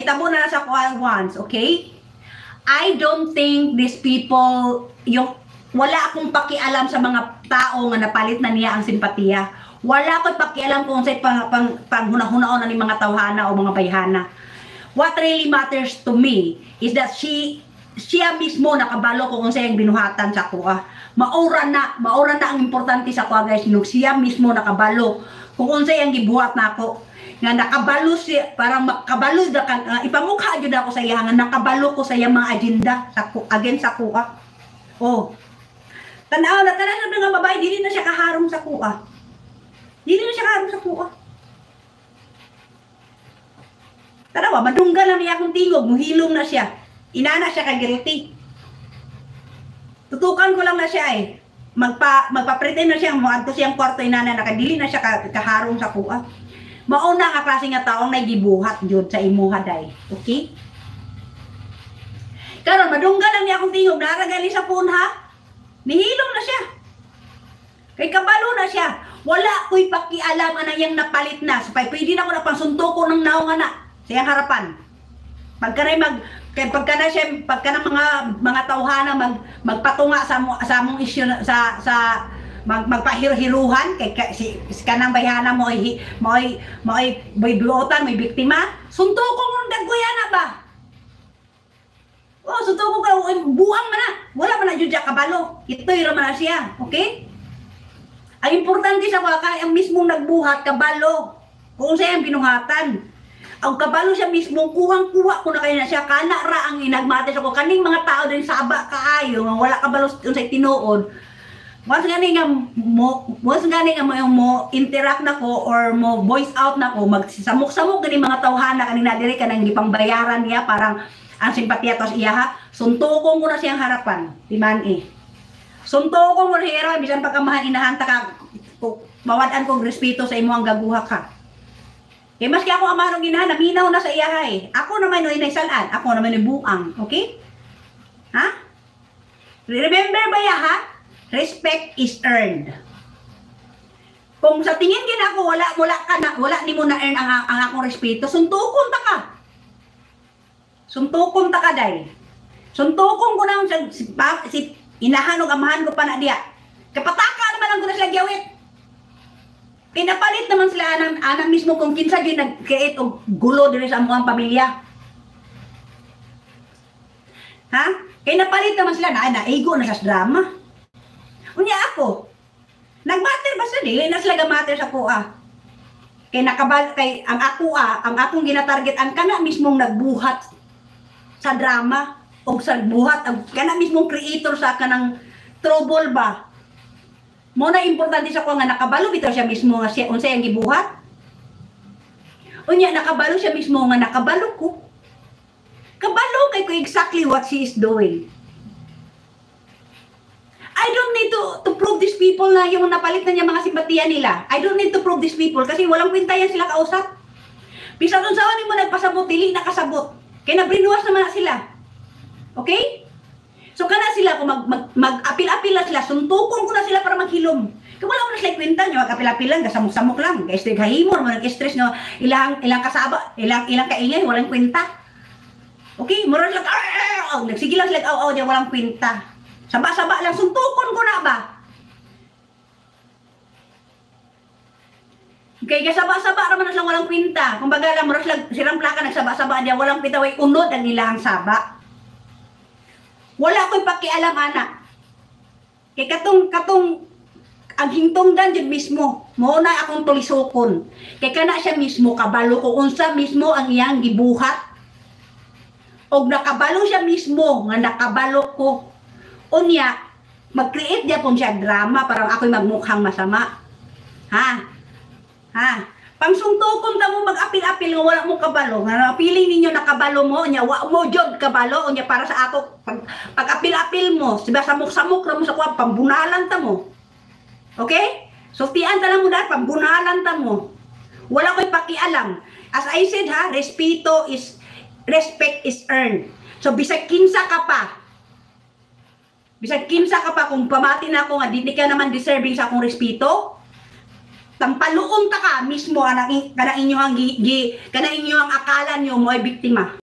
mahitabo na sa kuan once, okay? I don't think these people, yung wala akong pakialam sa mga tao nga napalit na niya ang simpatiya. Wala akong pakialam kung sa panghuna-hunaon na ni mga tawhana o mga bayhana. What really matters to me is that siya mismo nakabalo kung siyang binuhatan sa kuha. Maura na ang importante sa kuha, guys. Nung siya mismo nakabalo kung siyang gibuhat na ako. Nga nakabalo siya, parang makabalo ipamukha jud ako sa iya nga nakabalo ko sa iya mga agenda sa against sa kuha. Oh. Tanaw na nga babae, dili na siya kaharong sa kuha. Dili na siya kaharong sa kuha. Tanawa, madungga lang niya akong tingog, muhilom na siya. Inana siya kay guilty. Tutukan ko lang na siya eh. Magpa-pretend na siya, muadto siyang kwarto inana na kadili na siya kaharong sa kuha. Mauna nga klase nga taong naigibuhat jud sa imuha day. Okay? Karon madungga lang niya akong tingog, naragali sa punha. Nihilom na siya. Kay kabalo na siya. Wala ko'y pakialam na yang napalit na. So, pwede na ko na pansuntuko ng naong anak sa iyang harapan. Pagka na mga tawhana magpatunga sa among isyu sa magpahiruhan kay si kanang bayhana mo ay buotan, may biktima. Suntuko mo ng daggoyana ba? Oh, suntuko ka, buang man na. Wala man na jud kabalo. Ito'y raman na siya, okay? Ang importante sa waka ang mismong nagbuhat kabalo. Kung siya ang binuhatan. Ang kabalo siya mismong kuhang-kuha ko na kayo na siya. Kana ra ang inagmatis ako. Kaning mga tao din saba kaayo. Wala kabalo sa tinuod. Once gani nga mo interact na ko or mo voice out na ko, magsamok-samok gani mga tawhana kanina diri ka nang gipangbayaran niya parang ang simpatiya tos iya ha. Suntukon ko na siyang harapan. Di man eh. Suntukon mo siya bisan pagkamahan inahanta ka mawadan kong respeto sa imo ang gaguha ka. Kaya maski ako amanong ginahan, naminaw na sa iya eh. Ako naman yung inaysalan, ako naman yung buang. Okay? Ha? Remember ba ya ha? Respect is earned. Kung sa tingin gina ako, wala ni mo na earn ang akong respeto, suntukon ta ka. Suntukon ta ka, day. Suntukon ko na si inahanog amahan ko pa na diya. Kapataka naman ang ko na sila gyawit. Pinapalit naman sila anang mismo kung kinsa din nag-create og gulo din sa amuang pamilya. Ha? Kaya napalit naman sila na ego na sa drama. Unya ako, nagmatter ba sa dili na sila gamatter sa kuha? Kay ang akong ginatarget ang kana mismong nagbuhat sa drama o sa buhat ang kana mismong creator sa kanang trouble ba? Mo na importante sa ko nga nakabalo bitaw siya mismo nga siya unsay ang gibuhat. Unya nakabalo siya mismo nga nakabalo ko. Kabalo kay ko exactly what she is doing. I don't need to prove these people na yung napalit na niya mga simpatiya nila. I don't need to prove these people kasi walang kwenta yan sila kausap. Bisa dun sa amin mo nagpasabot, dili nakasabot. Kaya nabrinuwas naman na sila. Okay? So kana sila kung mag-apil-apil na sila, suntukon ko na sila para maghilom. Kaya wala mo na sila kwenta nyo, mag-apil-apil lang, kasamok-samok lang. Kaya hahimor mo, nag-stress nyo, ilang kasaba, ilang kaingay, walang kwenta. Okay? Mura sila, nagsige lang sila, diyan walang kwenta. Saba-saba lang, suntukon ko na ba? Kaya saba-saba naman na silang walang kwenta. Kung baga lang, mura sila, sirang plaka, nagsaba-saba diyan, walang kwenta, way unod ang nilang saba. Wala ko'y pakialam, anak. Kaya katong ang hingtungdan dyan mismo, mo na akong tulisokon. Kaya kana siya mismo, kabalo ko, unsa mismo ang iyang gibuhat. O nakabalo siya mismo, nga nakabalo ko. Unya, mag-create niya po siya drama, parang ako'y magmukhang masama. Ha? Ha? Pangsungtukon ta mo mag-apil-apil nga wala mo kabalo. Nga feeling ninyo nakabalo mo, nya wa mo jud kabalo, nya para sa ako pag-apil-apil mo, siba samok-samok ra mo sa kuha, pambunalan ta mo. Okay? So tian ta lang mo dahil pambunalan ta mo. Wala ko'y pakialam. As I said ha, respect is earned. So bisag kinsa ka pa kung pamati na ako nga di ka naman deserving sa akong respeto, tampaluon ta ka mismo kanang inyong akala nyo mo ay biktima.